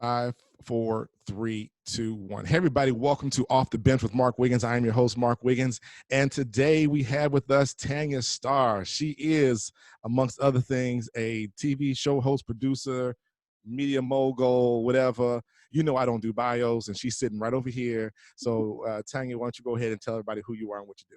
Five, four, three, two, one. Hey, everybody, welcome to Off the Bench with Mark Wiggins. I am your host, Mark Wiggins. And today we have with us Tanya Star. She is, amongst other things, a TV show host, producer, media mogul, whatever. You know I don't do bios, and she's sitting right over here. So, Tanya, why don't you go ahead and tell everybody who you are and what you do?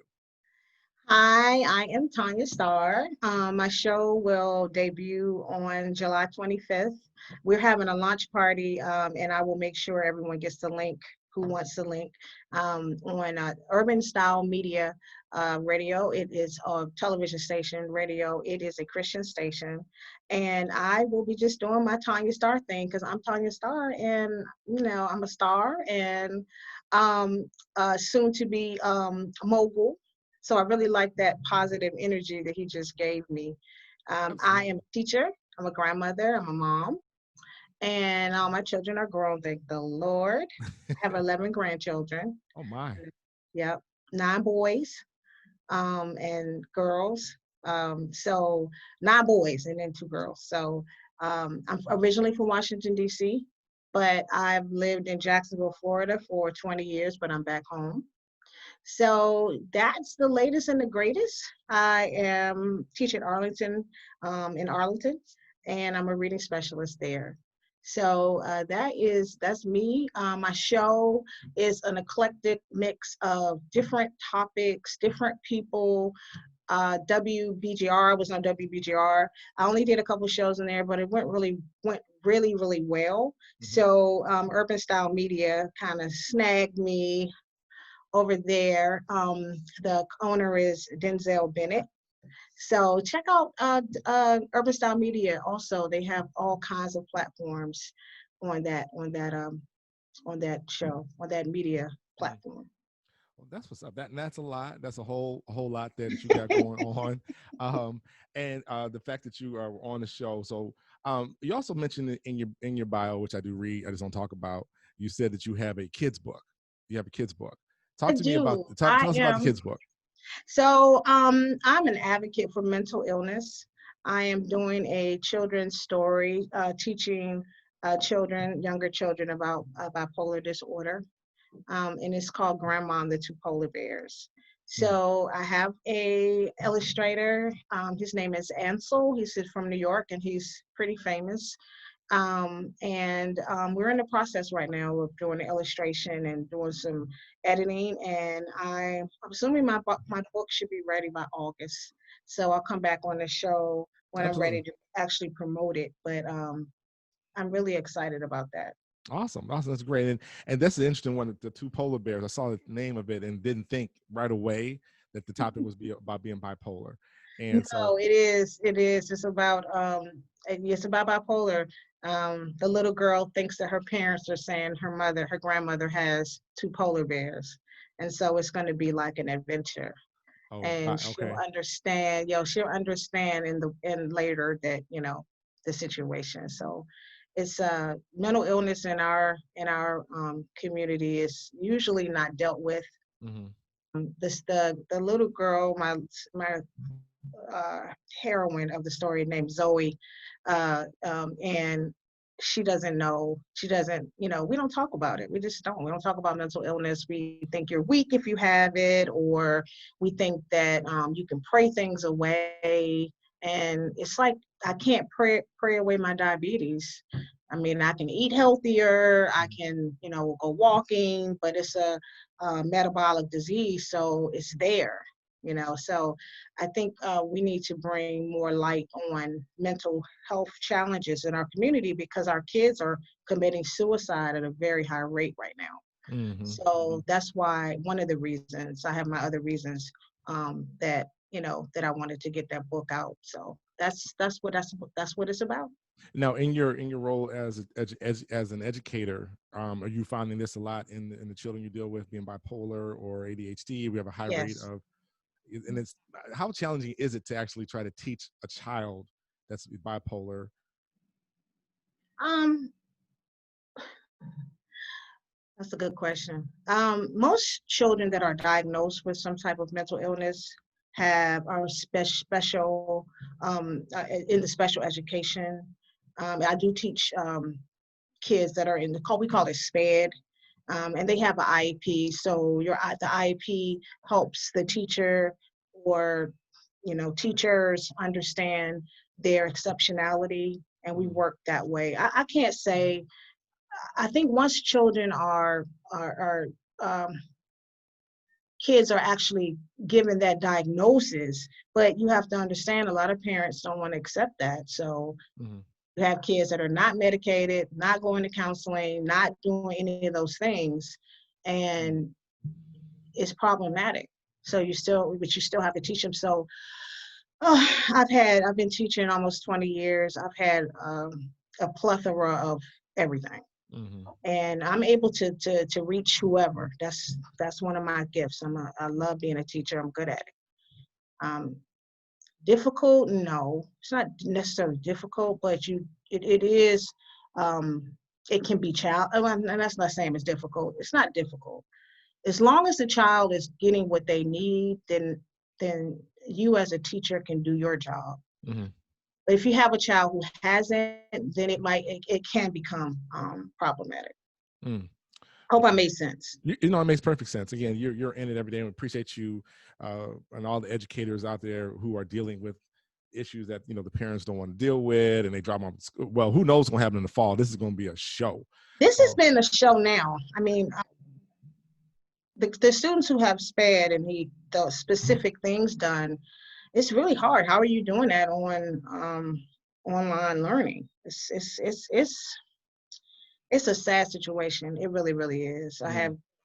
Hi, I am Tanya Star. My show will debut on July 25th. We're having a launch party, and I will make sure everyone gets the link who wants the link on Urban Style Media Radio. It is a television station, radio. It is a Christian station. And I will be just doing my Tanya Star thing because I'm Tanya Star and, I'm a star and soon to be mogul. So I really like that positive energy that he just gave me. I am a teacher, I'm a grandmother, I'm a mom, and all my children are grown, thank the Lord. I have 11 grandchildren. Oh, my. Yep, 9 boys and girls. So 9 boys and then 2 girls. So I'm originally from Washington, D.C., but I've lived in Jacksonville, Florida for 20 years, but I'm back home. So that's the latest and the greatest. I am teaching Arlington, in Arlington, and I'm a reading specialist there. So that's me. My show is an eclectic mix of different topics, different people. WBGR, I was on WBGR. I only did a couple shows in there, but it went really well. So Urban Style Media kind of snagged me over there. The owner is Denzel Bennett. So check out Urban Style Media. Also, they have all kinds of platforms on that show, on that media platform. Well, that's what's up. That's a lot. That's a whole lot there that you got going on, and the fact that you are on the show. So you also mentioned it in your bio, which I do read. I just don't talk about. You said that you have a kids book. You have a kids book. I Talk to me about. do. Tell I us about the am. kids book. So I'm an advocate for mental illness. I am doing a children's story, teaching younger children about bipolar disorder, and it's called Grandma and the Two Polar Bears. Mm. So I have a illustrator. His name is Ansel. He's from New York, and he's pretty famous. And we're in the process right now of doing the illustration and doing some editing. And I'm assuming my book should be ready by August. So I'll come back on the show when I'm Absolutely. ready to actually promote it. But I'm really excited about that. Awesome. Awesome. That's great. And that's an interesting one. The two polar bears. I saw the name of it and didn't think right away that the topic was about being bipolar. And so, No, it is. It is. It's about bipolar. The little girl thinks that her parents are saying her grandmother has two polar bears, and so it's going to be like an adventure. oh, And she'll okay. understand. She'll understand in later that the situation. So, it's mental illness in our community is usually not dealt with. Hmm. The little girl, my uh, heroine of the story named Zoe, and she doesn't know. She doesn't. We don't talk about it. We just don't. We don't talk about mental illness. We think you're weak if you have it, or we think that you can pray things away. And it's like I can't pray away my diabetes. I mean, I can eat healthier. I can, go walking, but it's a metabolic disease, so it's there. So I think we need to bring more light on mental health challenges in our community because our kids are committing suicide at a very high rate right now. Hmm. So that's why one of the reasons I have my other reasons that I wanted to get that book out. So that's what it's about. Now, in your role as an educator, are you finding this a lot in the children you deal with being bipolar or ADHD? We have a high rate Yes. of, and it's how challenging is it to actually try to teach a child that's bipolar? Um, that's a good question. Most children that are diagnosed with some type of mental illness are special in the special education. I do teach kids that are in we call it SPED, and they have an IEP. So the IEP helps the teacher or teachers understand their exceptionality, and we work that way. I can't say. I think once children are um, kids are actually given that diagnosis, but you have to understand a lot of parents don't want to accept that. So Mm-hmm. you have kids that are not medicated, not going to counseling, not doing any of those things, and it's problematic. So but you still have to teach them. So I've been teaching almost 20 years. I've had a plethora of everything, Mm-hmm. and I'm able to reach whoever. That's one of my gifts. I love being a teacher. I'm good at it. Um, Difficult? No, it's not necessarily difficult, but it is. Um, it can be and that's not saying it's difficult. It's not difficult as long as the child is getting what they need. Then you as a teacher can do your job. Mm-hmm. But if you have a child who hasn't, then it can become problematic. Mm. Hope I made sense. It makes perfect sense. Again, you're in it every day, and we appreciate you and all the educators out there who are dealing with issues that the parents don't want to deal with, and they drop them off to school. Well, who knows what's going to happen in the fall? This is going to be a show. This has been a show now. I mean, the students who have SPED and the specific things done, it's really hard. How are you doing that on online learning? It's a sad situation. It really, really is.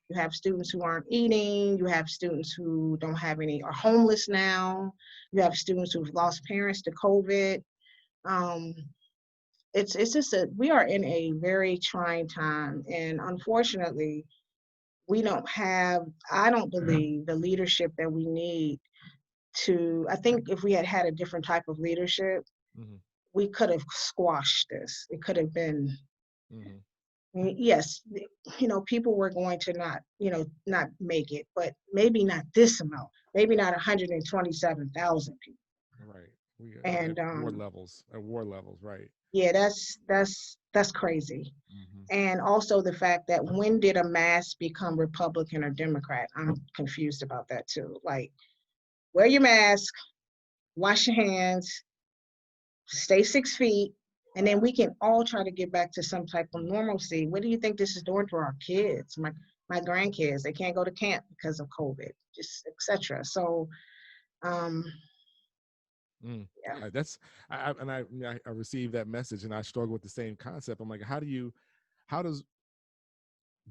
You have students who aren't eating. You have students who don't have any, are homeless now. You have students who've lost parents to COVID. Um, it's just we are in a very trying time, and unfortunately, I don't believe the leadership that we need I think if we had a different type of leadership, Mm-hmm. we could have squashed this. It could have been, Mm-hmm. yes, people were going to not make it, but maybe not this amount, maybe not 127,000 people. Right. We at And war levels. At war levels. Right. yeah, that's crazy. Mm-hmm. And also the fact that when did a mask become Republican or Democrat? I'm confused about that too. Like, wear your mask, wash your hands, stay 6 feet, and then we can all try to get back to some type of normalcy. What do you think this is doing for our kids, my grandkids? They can't go to camp because of COVID, just etc. So, um, yeah. That's I received that message, and I struggle with the same concept. I'm like, how does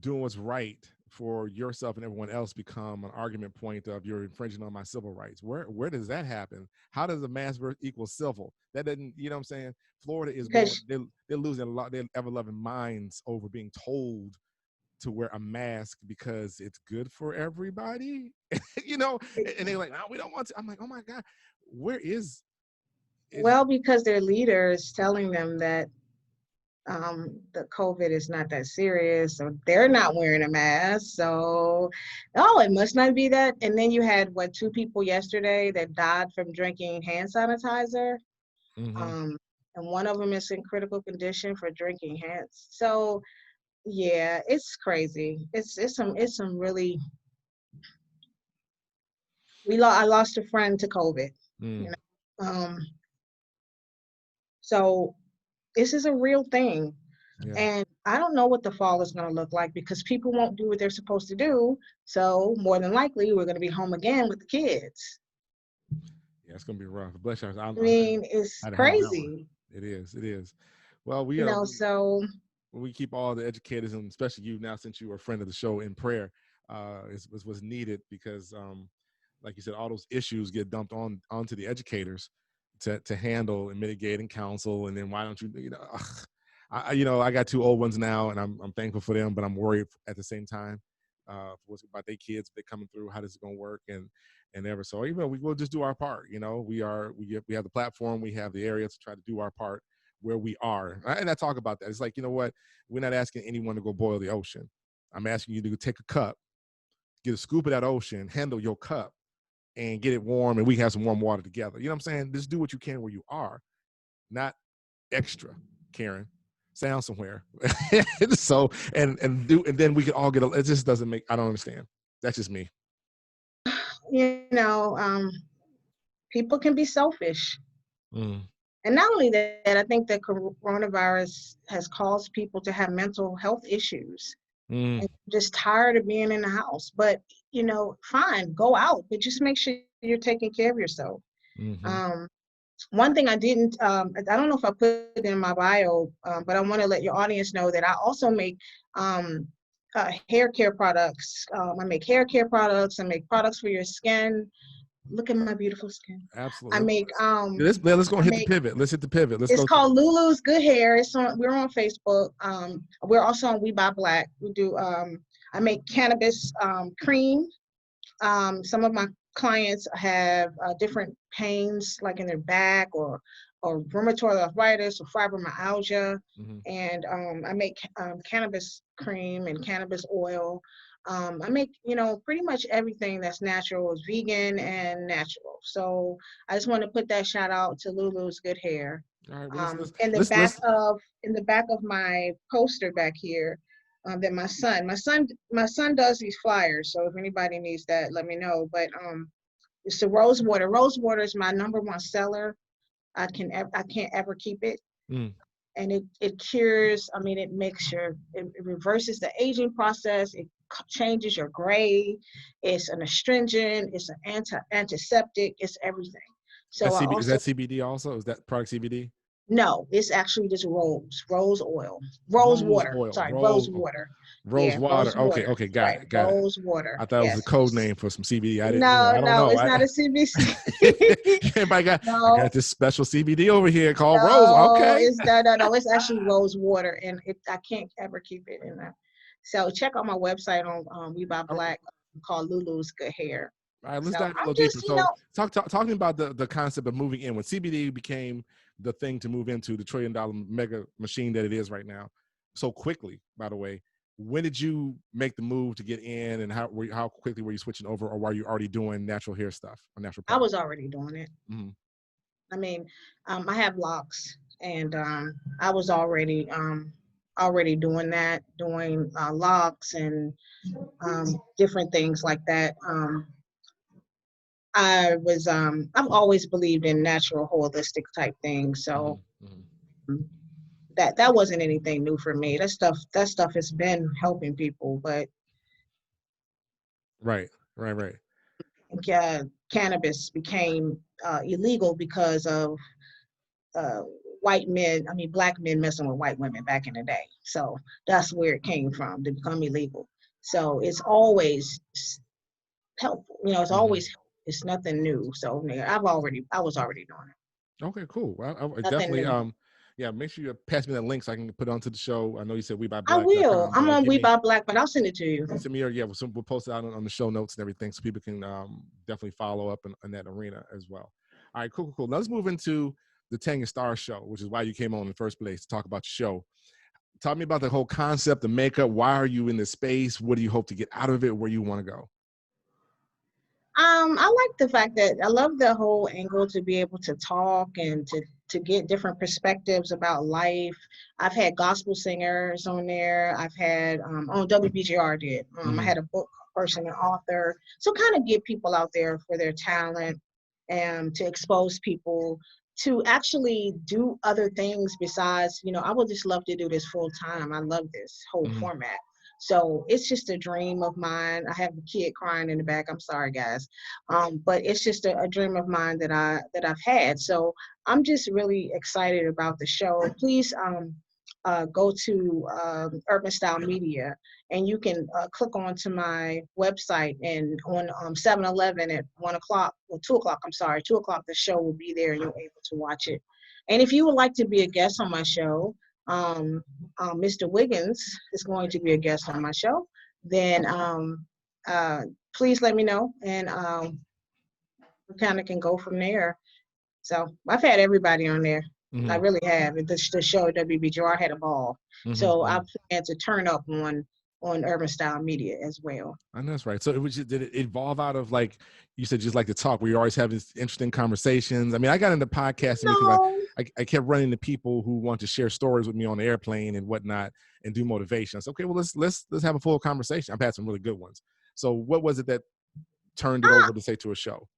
doing what's right for yourself and everyone else become an argument point of you're infringing on my civil rights? Where does that happen? How does a mass equal civil? That doesn't, what I'm saying? Florida is going, Because they're losing a lot, their ever-loving minds over being told to wear a mask because it's good for everybody, and they're like, no, we don't want to. I'm like, oh my God, where is because their leader is telling them that the COVID is not that serious, so they're not wearing a mask. So, oh, it must not be that. And then you had two people yesterday that died from drinking hand sanitizer. mm-hmm. Um, and one of them is in critical condition for drinking hands. So yeah, it's crazy. It's some really. I lost a friend to COVID. You Mm, know, so this is a real thing. yeah. And I don't know what the fall is going to look like because people won't do what they're supposed to do. So more than likely, we're going to be home again with the kids. Yeah, it's gonna be rough. Bless you. I I don't know mean, it's how to handle that one. crazy, It is. It is. Well, so we keep all the educators, and especially you now, since you are a friend of the show, in prayer. Is was needed because, like you said, all those issues get dumped onto the educators to handle and mitigate and counsel. And then why don't I got two old ones now, and I'm thankful for them, but I'm worried at the same time. What's about their kids? They're coming through. How this is going to work? And ever so, even we will just do our part. We have the platform, we have the area to try to do our part where we are. And I talk about that. It's like, you know what? We're not asking anyone to go boil the ocean. I'm asking you to take a cup, get a scoop of that ocean, handle your cup, and get it warm, and we have some warm water together. You know what I'm saying? Just do what you can where you are, not extra, Karen. sound somewhere. So and then we can all get. It just doesn't make. I don't understand. That's just me. You know, people can be selfish. Mm, And not only that, I think the coronavirus has caused people to have mental health issues mm, and just tired of being in the house. But, fine, go out, but just make sure you're taking care of yourself. mm-hmm. Um, One thing I didn't, I don't know if I put it in my bio, but I want to let your audience know that I also make hair care products. I make hair care products. I make products for your skin. Look at my beautiful skin. I Absolutely. make Let's go I hit the make pivot. Let's hit the pivot. Let's it's go through called it. Lulu's Good Hair. We're on Facebook. We're also on We Buy Black. We do I make cannabis cream. Some of my clients have different pains, like in their back or rheumatoid arthritis or fibromyalgia, Hmm. and I make cannabis cream and cannabis oil. I make pretty much everything that's natural is vegan and natural. So I just want to put that shout out to Lulu's Good Hair. All right. Well, In the back let's. of my poster back here, that my son does these flyers. So if anybody needs that, let me know. But it's the rose water. Rose water is my number one seller. I can't ever keep it, Mm. and it cures. I mean, it reverses the aging process. It changes your gray. It's an astringent. It's an antiseptic. It's everything. So I Is also that CBD also? Is that product CBD? no, it's actually just rose oil, rose Rose water. oil, Sorry, rose okay. water. Rose Yeah, rose water. Okay, water. okay, got Right, it, got it. rose water. I thought it was a Yes. code name for some CBD. I didn't, No, I don't no, know. it's not a CBC. Everybody I No, got this special CBD over here called Rose. no, Okay. it's no. It's actually rose water, and I can't ever keep it in there. So check out my website on We Buy Okay. Black, called Lulu's Good Hair. All right, let's So dive in a I'm little deeper. just, So, talking about the concept of moving in when CBD became the thing to move into the $1 trillion mega machine that it is right now, so quickly. By the way, when did you make the move to get in, and how quickly were you switching over, or were you already doing natural hair stuff or natural I products? was already doing it. Mm-hmm. I mean, I have locks, and I was already doing that, doing locks and different things like that. I've always believed in natural, holistic type things, so Mm-hmm. Mm-hmm. um, that wasn't anything new for me. That stuff has been helping people, but Right, right, right. cannabis became illegal because of uh, white men, I mean, black men messing with white women back in the day. So that's where it came from to become illegal. So it's always helpful. It's Mm-hmm. always, it's nothing new. So I was already doing it. Okay, cool. Well, I Nothing definitely, new. yeah. Make sure you pass me that link so I can put it onto the show. I know you said I will. WeBuyBlack.com, I'm but on give We me Buy Black, but I'll send it to you. send me your we'll post it out on the show notes and everything, so people can definitely follow up in that arena as well. All right, cool. Now let's move into the Tanya Star show, which is why you came on in the first place to talk about your show. Talk me about the whole concept, the makeup. Why are you in this space? What do you hope to get out of it? Where you want to go? I like the fact that I love the whole angle to be able to talk and to get different perspectives about life. I've had gospel singers on there. I've had on WBGR did. I Mm-hmm. had a book person, an author. So kind of get people out there for their talent and to expose people to actually do other things besides, I would just love to do this full time. I love this whole Mm-hmm. format. So it's just a dream of mine. I have the kid crying in the back. I'm sorry, guys, but it's just a dream of mine that I've had. So I'm just really excited about the show. Please go to Urban Style Media, and you can click onto my website. And on 7-Eleven at 1 o'clock, or 2 o'clock. I'm sorry, 2 o'clock. The show will be there, and you're able to watch it. And if you would like to be a guest on my show, Mr. Wiggins is going to be a guest on my show, then uh, please let me know, and we kind of can go from there. So I've had everybody on there. I Mm-hmm. really have. The show at WBGR, I had a ball. So I Mm-hmm. plan to turn up on on Urban Style Media as well. I know that's right. So did it evolve out of, like you said, just like to talk, where you're always having these interesting conversations? I mean, I got into podcasting because No, I kept running into people who want to share stories with me on the airplane and whatnot and do motivation. I said, okay, well, let's have a full conversation. I've had some really good ones. So what was it that turned it I, over to say to a show?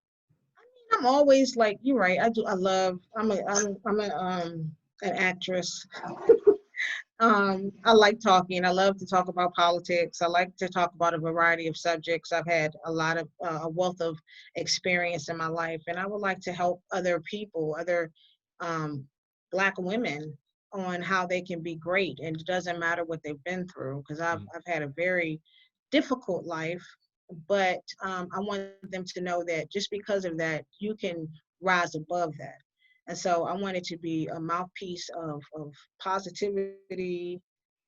I'm always like, you're right. I do. I love. I'm an actress. I like talking. I love to talk about politics. I like to talk about a variety of subjects. I've had a lot of a wealth of experience in my life, and I would like to help other people, other um, Black women, on how they can be great. And it doesn't matter what they've been through, because I've had a very difficult life, but I want them to know that just because of that, you can rise above that. And so I wanted to be a mouthpiece of positivity,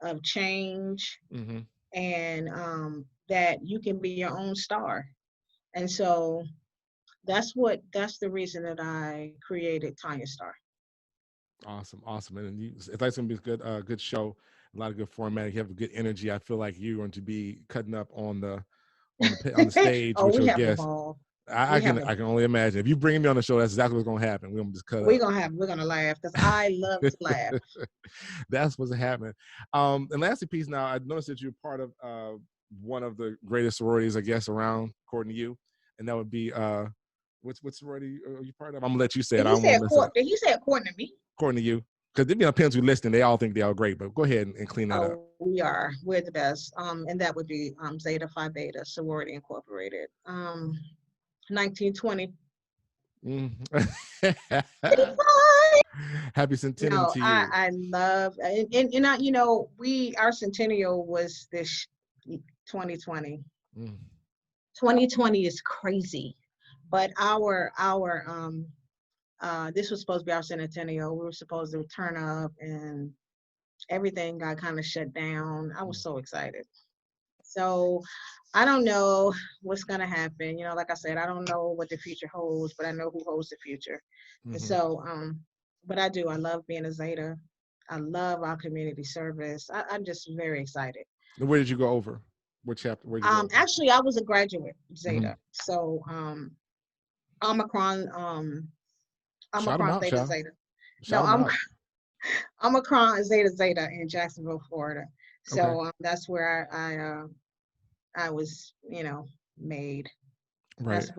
of change, Mm-hmm. and that you can be your own star. And so that's the reason that I created Tanya Star. Awesome, awesome, and if that's gonna be a good show, a lot of good format. You have a good energy. I feel like you're going to be cutting up on the stage Oh, with we your have a guests. ball. I We can have a I can only imagine. If you bring me on the show, that's exactly what's gonna happen. We're gonna just cut up. we're gonna laugh because I love to laugh. That's what's happening. And lastly, piece. Now, I noticed that you're part of one of the greatest sororities, I guess, around, according to you, and that would be what sorority are you part of? I'm gonna let you say it. I don't want to mess it up. Did he say according to me? According to you, because there be on pins who listen, they all think they are great. But go ahead and clean that up. Oh, we are. We're the best. And that would be Zeta Phi Beta Sorority Incorporated. 1920. Mm. Bye. Happy centennial No, to you. I love and I, we our centennial was this 2020. Mm. 2020 is crazy, but our this was supposed to be our centennial. We were supposed to turn up, and everything got kind of shut down. I was so excited. So I don't know what's gonna happen. Like I said, I don't know what the future holds, but I know who holds the future. And Mm-hmm. so, but I do. I love being a Zeta. I love our community service. I'm just very excited. And where did you go over? What chapter? Where did you go over? Actually, I was a graduate Mm-hmm. Zeta. So, Omicron, Shout them Omicron out, Theta child. Zeta. No, Shout them out. Omicron Zeta Zeta in Jacksonville, Florida. Okay. So that's where I was, made. Right. That's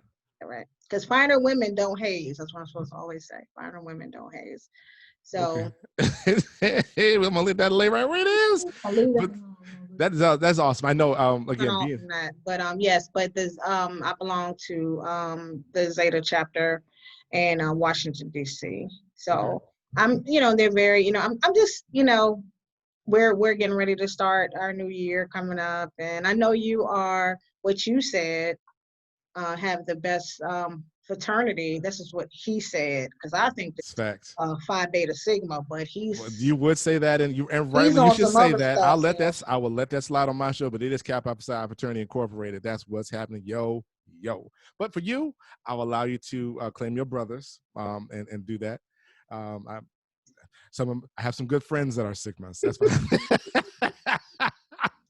right. Because finer women don't haze. That's what I'm supposed to always say. Finer women don't haze. Okay. So Hey, I'm gonna let that lay right where it is. I'll leave that But alone. that's awesome. I know. Cut Again, off being from that. But yes, but this I belong to the Zeta chapter in Washington, DC. okay. So I'm, they're very, I'm just, we're getting ready to start our new year coming up. And I know you are what you said, have the best fraternity. This is what he said, because I think It's facts. Phi Beta Sigma, but Well, you would say that, and he's rightly you on should some say other that. stuff. I will let that slide on my show, but it is Cap Alpha Psi Fraternity Incorporated. That's what's happening, yo, yo. But for you, I'll allow you to claim your brothers, and do that. I I have some good friends that are Sigmas. That's fine.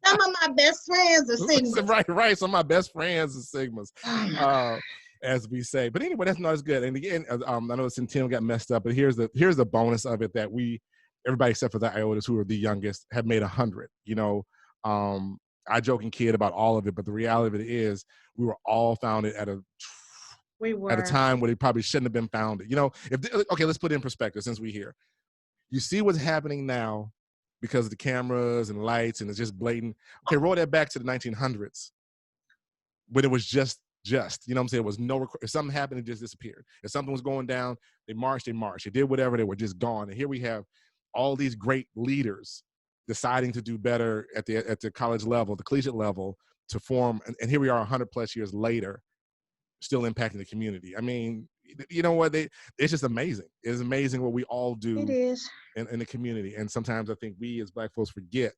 Some of my best friends are Sigmas. right. Some of my best friends are Sigmas, Oh my God. uh, as we say. But anyway, that's not as good. And again, I know the Centennial got messed up, but here's the bonus of it, that everybody except for the Iotas, who are the youngest, have made 100. I joke and kid about all of it, but the reality of it is we were all founded We at a were. time where they probably shouldn't have been founded. Okay, let's put it in perspective since we're here. You see what's happening now because of the cameras and lights, and it's just blatant. Okay, roll that back to the 1900s when it was just, you know what I'm saying? It was if something happened, it just disappeared. If something was going down, they marched. They did whatever, they were just gone. And here we have all these great leaders deciding to do better at the college level, the collegiate level, to form. And here we are 100 plus years later, still impacting the community. I mean, you know what? It's just amazing. It's amazing what we all It do is. in the community. And sometimes I think we as Black folks forget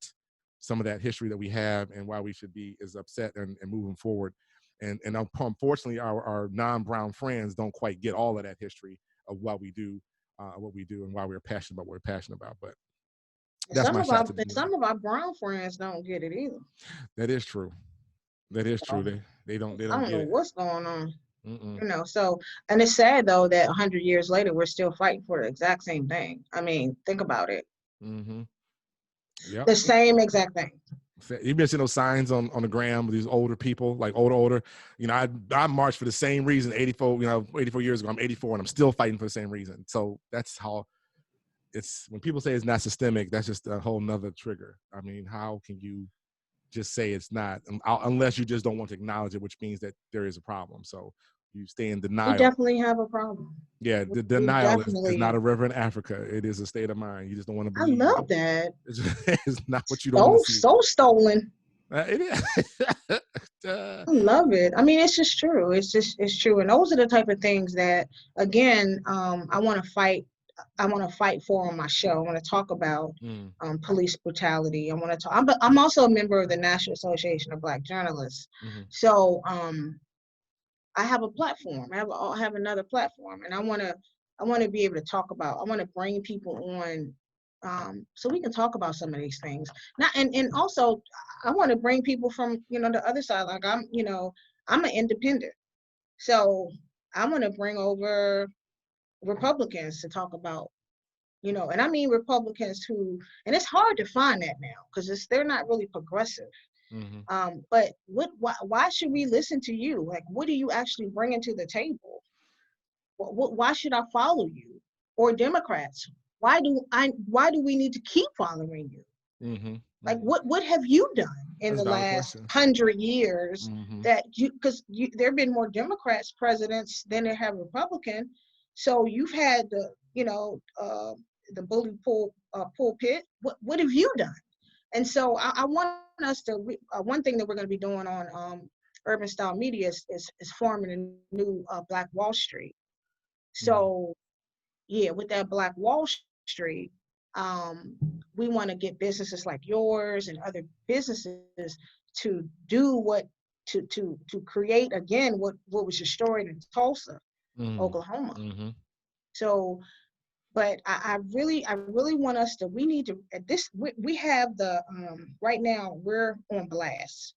some of that history that we have and why we should be as upset and moving forward. And unfortunately, our non-brown friends don't quite get all of that history of what we do, and why we're passionate about what we're passionate about. But That's my shot to the Some community. of our brown friends don't get it either. That is true. That is true. So They I don't don't get know it. what's going on. Mm-mm. So, and it's sad though that 100 years later we're still fighting for the exact same thing. I mean, think about it. Mm-hmm. Yep. The same exact thing. You mentioned those signs on the gram with these older people, like older. You know, I marched for the same reason 84, 84 years ago. I'm 84 and I'm still fighting for the same reason. So that's how it's when people say it's not systemic, that's just a whole nother trigger. I mean, how can you just say it's not unless you just don't want to acknowledge it, which means that there is a problem. So you stay in We denial. definitely have a problem. Yeah, the We denial is not definitely. a river in Africa. It is a state of mind. You just don't want to I believe love that. it's not what you don't want to see. So stolen. It is. I love it. I mean, it's just true. It's true. And those are the type of things that, again, I want to fight. I want to fight for on my show. I want to talk about Mm, police brutality. I want to talk. I'm also a member of the National Association of Black Journalists. mm-hmm, So I have a platform. I have another platform, and I want to be able to talk about. I want to bring people on, so we can talk about some of these things. Not and also, I want to bring people from the other side. Like I'm an independent, so I want to bring over Republicans to talk about. And I mean Republicans who, and it's hard to find that now because they're not really progressive. mm-hmm. But why should we listen to you? Like, what do you actually bring to the table? Why should I follow you? Or Democrats? Why do we need to keep following you? Mm-hmm, Like, mm-hmm. what have you done in That's a the valid last question. 100 years Mm-hmm, that because there have been more Democrats presidents than there have Republican. So you've had the bully pulpit. What have you done? And so I want us to, one thing that we're going to be doing on Urban Style Media is forming a new Black Wall Street. mm-hmm. So yeah, with that Black Wall Street, um, we want to get businesses like yours and other businesses to do to create again what was destroyed in Tulsa, Oklahoma. Mm-hmm. So but I really want us to, we need to, at this, we have the, right now we're on blast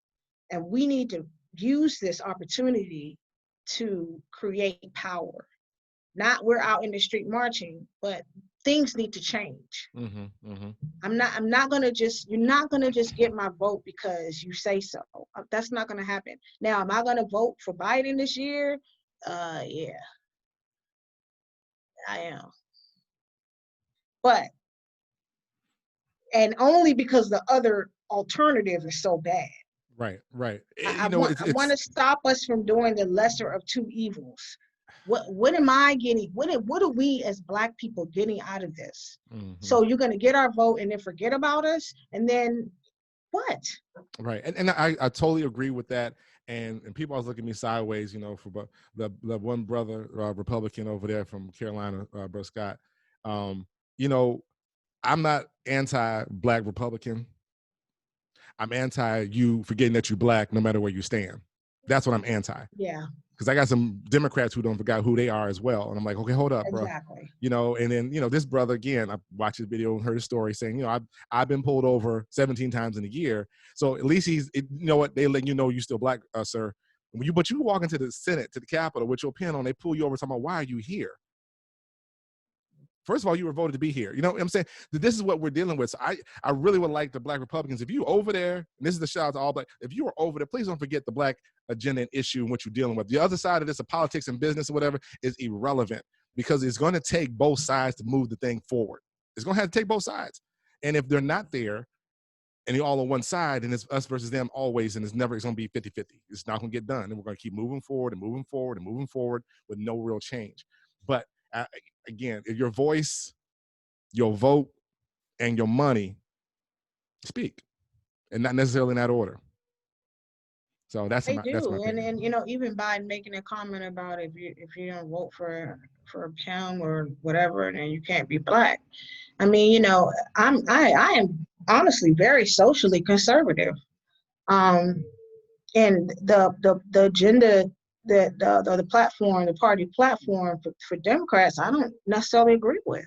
and we need to use this opportunity to create power. Not we're out in the street marching, but things need to change. Mm-hmm. Mm-hmm. I'm not gonna just, you're not gonna just get my vote because you say so. That's not gonna happen. Now, am I gonna vote for Biden this year? Yeah, I am. But and only because the other alternative is so bad. Right, right. I, I You know, want I want to stop us from doing the lesser of two evils. What am I getting? What are we as Black people getting out of this? mm-hmm. So you're gonna get our vote and then forget about us, and then what? Right, and I totally agree with that. And people always look at me sideways, for the one brother Republican over there from Carolina, Bro Scott. You know, I'm not anti-Black Republican. I'm anti you forgetting that you're Black no matter where you stand. That's what I'm anti. Yeah, Because I got some Democrats who don't forget who they are as well. And I'm like, okay, hold up, bro. exactly. And then, this brother, again, I watched his video and heard his story saying, I've been pulled over 17 times in a year. So at least what, they let you know you're still Black, sir. But you walk into the Senate, to the Capitol with your pen on, they pull you over talking about, why are you here? First of all, you were voted to be here. You know what I'm saying? This is what we're dealing with. So I really would like the Black Republicans, if you over there, and this is the shout out to all Black, if you are over there, please don't forget the Black agenda and issue and what you're dealing with. The other side of this, of politics and business or whatever, is irrelevant because it's going to take both sides to move the thing forward. It's going to have to take both sides. And if they're not there and you're all on one side and it's us versus them always, and it's going to be 50-50. It's not going to get done. And we're going to keep moving forward and moving forward and moving forward with no real change. But again, if your voice, your vote, and your money speak, and not necessarily in that order. So that's They my do, opinion. and even Biden making a comment about if you don't vote for him or whatever, then you can't be Black. I mean, I am honestly very socially conservative. And the agenda that the platform, the party platform for Democrats, I don't necessarily agree with.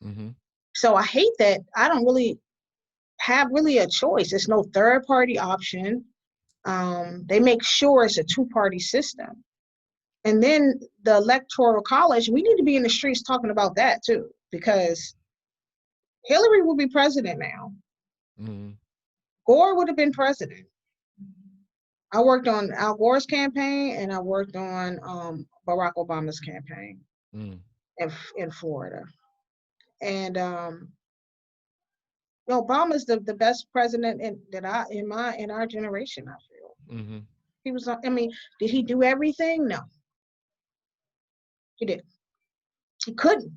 Mm-hmm. So I hate that. I don't really. have really a choice. It's no third party option. They make sure it's a two-party system. And then the electoral college, we need to be in the streets talking about that too, because Hillary will be president now. Mm-hmm. Gore would have been president. I worked on Al Gore's campaign and I worked on Barack Obama's campaign in Florida. And Obama's the best president in our generation, I feel. Mm-hmm. He was, I mean, did he do everything? No, he didn't. He couldn't.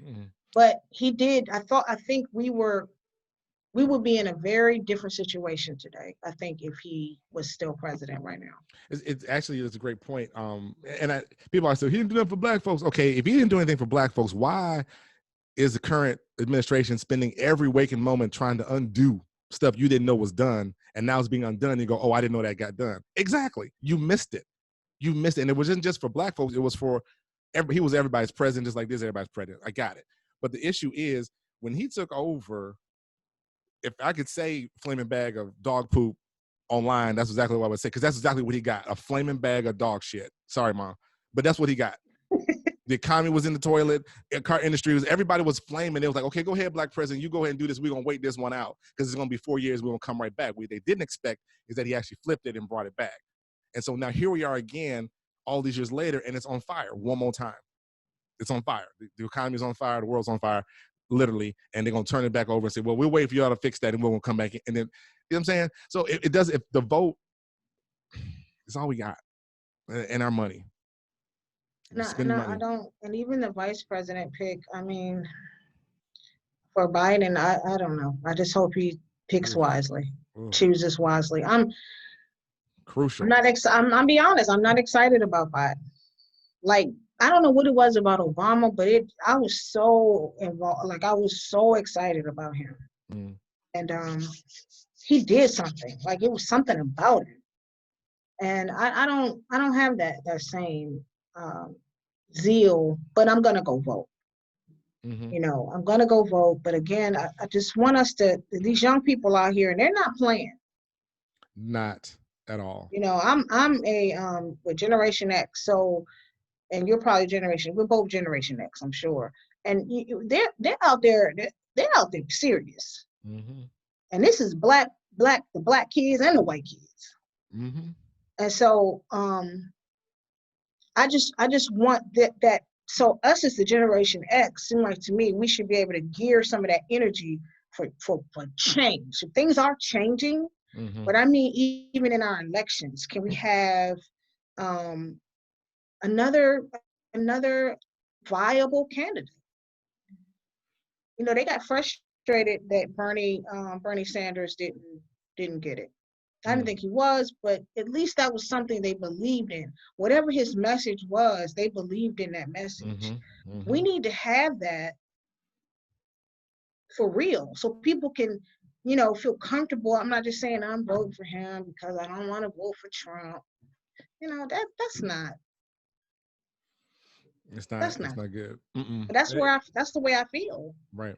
Mm-hmm. But he did. I think we would be in a very different situation today, I think, if he was still president right now. It's actually, it's a great point. And people are saying, he didn't do nothing for black folks. Okay, if he didn't do anything for black folks, why is the current administration spending every waking moment trying to undo stuff you didn't know was done, and now it's being undone? You go, oh, I didn't know that got done. Exactly. You missed it. You missed it. And it wasn't just for black folks. It was for he was everybody's president, just like this, everybody's president. I got it. But the issue is, when he took over, if I could say flaming bag of dog poop online, that's exactly what I would say, because that's exactly what he got, a flaming bag of dog shit. Sorry, Mom. But that's what he got. The economy was in the toilet. The car industry everybody was flaming. It was like, okay, go ahead, black president. You go ahead and do this. We're going to wait this one out because it's going to be 4 years. We're going to come right back. What they didn't expect is that he actually flipped it and brought it back. And so now here we are again, all these years later, and it's on fire one more time. It's on fire. The economy is on fire. The world's on fire, literally. And they're going to turn it back over and say, well, we'll wait for y'all to fix that and we're going to come back in. And then, you know what I'm saying? So it does, if the vote is all we got and our money. No, I don't. And even the vice president pick, I mean, for Biden, I don't know. I just hope he picks wisely, chooses wisely. Crucial. I'm be honest, I'm not excited about Biden. Like, I don't know what it was about Obama, but I was so involved, like I was so excited about him. And he did something, like it was something about him. And I don't have that same zeal, but I'm gonna go vote. You know, I'm gonna go vote. But again, I just want us to, these young people out here, and they're not playing. Not at all. You know, I'm with Generation X, so, and you're probably we're both Generation X, I'm sure. And they're out there, they're out there serious. And this is the black kids and the white kids. And so I just want that. So us as the Generation X, seem like to me, we should be able to gear some of that energy for change. So things are changing, but I mean, even in our elections, can we have another viable candidate? You know, they got frustrated that Bernie Sanders didn't get it. I didn't think he was, but at least that was something they believed in. Whatever his message was, they believed in that message. We need to have that for real, so people can, you know, feel comfortable. I'm not just saying I'm voting for him because I don't want to vote for Trump. You know, that's not. It's not good. But that's the way I feel. Right.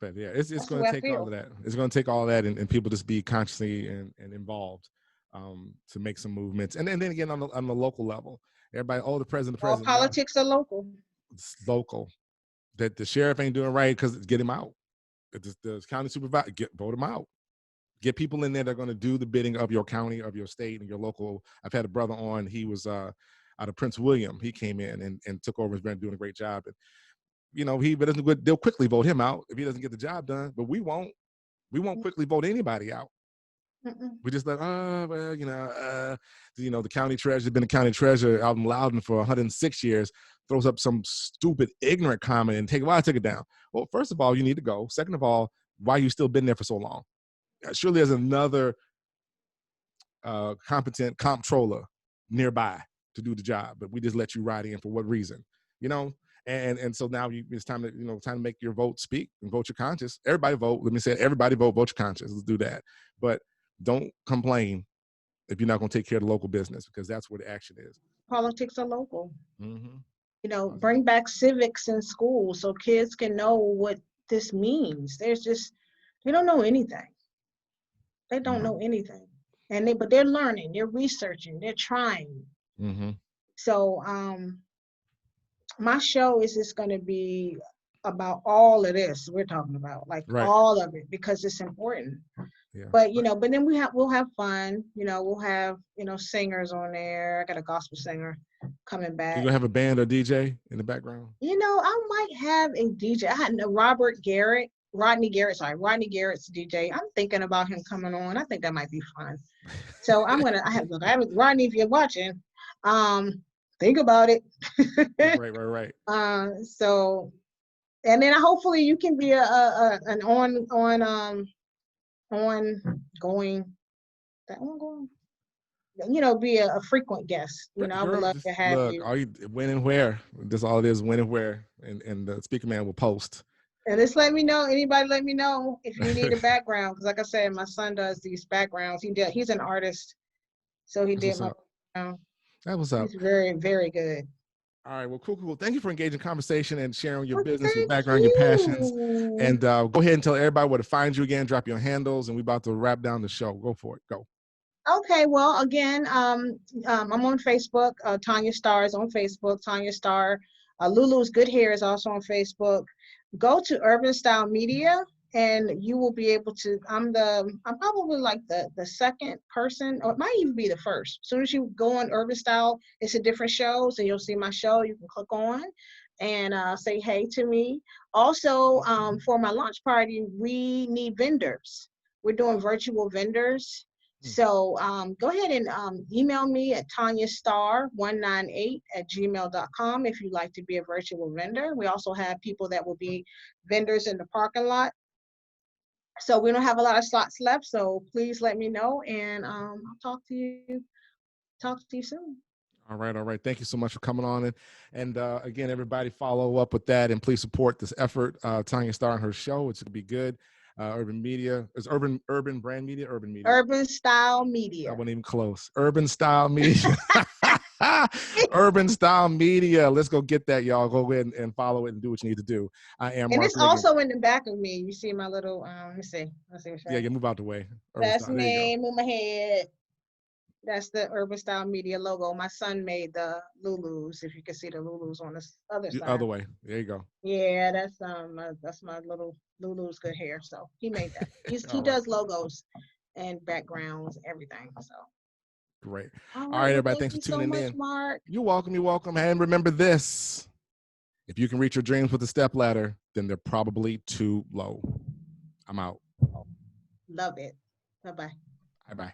But yeah, it's going to take all of that. It's going to take all of that, and people just be consciously and involved to make some movements. And then again, on the local level, everybody, the president. All politics are local. It's local. That the sheriff ain't doing right, because get him out. The county supervisor, vote him out. Get people in there that are going to do the bidding of your county, of your state, and your local. I've had a brother on. He was out of Prince William. He came in and took over. Has been doing a great job. And, you know, they'll quickly vote him out if he doesn't get the job done. But we won't quickly vote anybody out. We just like, well, you know, the county treasurer, been the county treasurer out in Loudoun for 106 years, throws up some stupid, ignorant comment and take it down. Well, first of all, you need to go. Second of all, why you still been there for so long? Surely there's another competent comptroller nearby to do the job, but we just let you ride in for what reason? You know. And so now it's time to make your vote speak and vote your conscience. Everybody vote. Let me say it, everybody vote your conscience. Let's do that. But don't complain if you're not going to take care of the local business, because that's where the action is. Politics are local. You know, bring back civics in school so kids can know what this means. They don't know anything. They don't Mhm. know anything. But they're learning, they're researching, they're trying. Mhm. So my show is just going to be about all of this we're talking about, like Right. all of it, because it's important. Yeah. But but then we'll have fun. We'll have singers on there. I got a gospel singer coming You back. gonna have a band or DJ in the background? I might have a DJ. I had Rodney Garrett, sorry, Rodney Garrett's DJ. I'm thinking about him coming on. I think that might be fun. So I have Rodney, if you're watching, think about it. Right. Right. Right. So, and then hopefully you can be an ongoing, be a frequent guest. I would Girl, love just to have look. you. All you when and where. That's all it is. When and where. And the speaker man will post. And just let me know. Anybody, let me know if you need a background. Because like I said, my son does these backgrounds. He's an artist, so he That's did what's my up. background. That was up. He's very, very good. All right. Well, cool. Thank you for engaging conversation and sharing your Well, business, your thank background, your passions. you. And go ahead and tell everybody where to find you again. Drop your handles, and we're about to wrap down the show. Go for it. Go. Okay, well, again, I'm on Facebook. Tanya Star is on Facebook. Tanya Star. Lulu's Good Hair is also on Facebook. Go to Urban Style Media, and you will be able to. I'm probably like the second person, or it might even be the first. As soon as you go on Urban Style, it's a different show, so you'll see my show. You can click on and say hey to me. Also, for my launch party, we need vendors. We're doing virtual vendors. So go ahead and email me at tanyastar198@gmail.com if you'd like to be a virtual vendor. We also have people that will be vendors in the parking lot. So we don't have a lot of slots left. So please let me know, and I'll talk to you. Talk to you soon. All right. All right. Thank you so much for coming on. And again, everybody follow up with that and please support this effort. Tanya Star and her show. It's going to be good. Urban Media. Is Urban Brand Media? Urban Media. Urban Style I Media. wasn't even close. Urban Style Media. Urban Style Media. Let's go get that, y'all. Go ahead and follow it and do what you need to do. I am And Mark it's Wiggins. also in the back of me. You see my little, let me see. Let's see. Yeah, you move out the way. Urban That's Style. There you go. me. Move my head. That's the Urban Style Media logo. My son made the Lulus. If you can see the Lulus on the other The side. other way. There you go. Yeah, that's my little Lulu's Good Hair. So he made that. He All right. does logos and backgrounds, everything. So Great. all All right. right, Well, everybody. thank Thanks for you so tuning much, in. Mark. You're welcome. You're welcome. And remember this. If you can reach your dreams with a step ladder, then they're probably too low. I'm out. Love it. Bye bye. Bye bye.